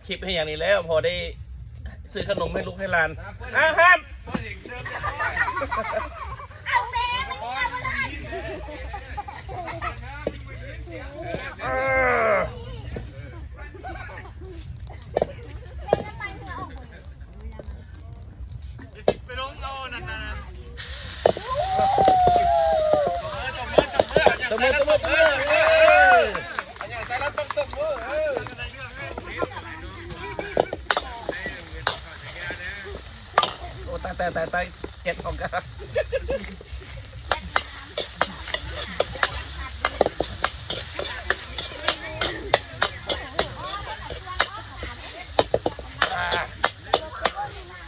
คลิปให้อย่างนี้แล้วพอได้ซื้อขนมให้ลูกให้หลานครับ เอาแม่มันเนี่ยมันได้ไปลงเอานั่นน่ะ ตบมืออันนี้ใส่แล้วต้องตบมือโอ้ตายเก็บของกัน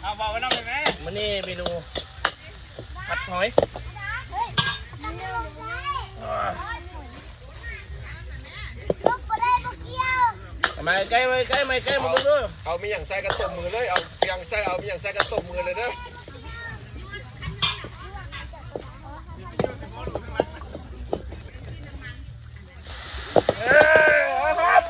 เอาบอกไว้น้องเลยไหม มันนี่เมนูผัดหอยมาใกล้มาดูด้วย เอามีอย่างใส่กระตบมือเลยเอาอย่างใส่เอามีอย่างใส่กระตบมือเลยเด้อ ครับ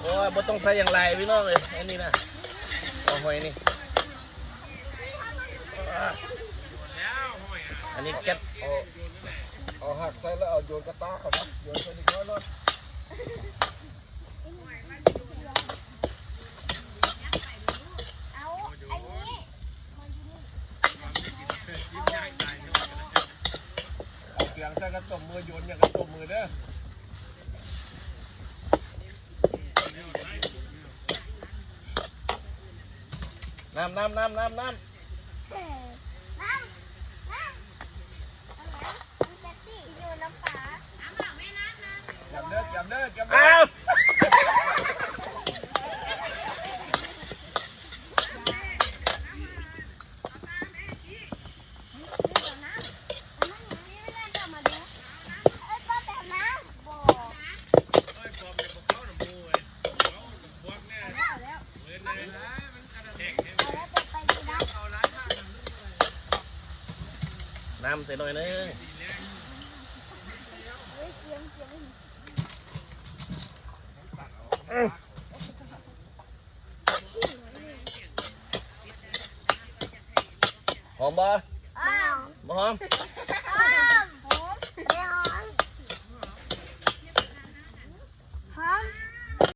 โอ้ยบ่ต้องใส่อย่างไรพี่น้องเลยอันนี้นะเอาหอยนี่อันนี้แก๊ส เอาหักใส่แล้วเอาโยนกระตาเขานะโยนใส่ดีกว่าเนาะ เอาอันนี้ เอาเกียงใส่กระตบมือโยนอย่างกระตบมือเด้อ น้ำ น้ำน้ำมันเซ็กซี่อยู่น้ำปลา จำเด้อ อ้าวน้ำใส่หน่อยนึงหอมบ่ อ้าว บ่หอม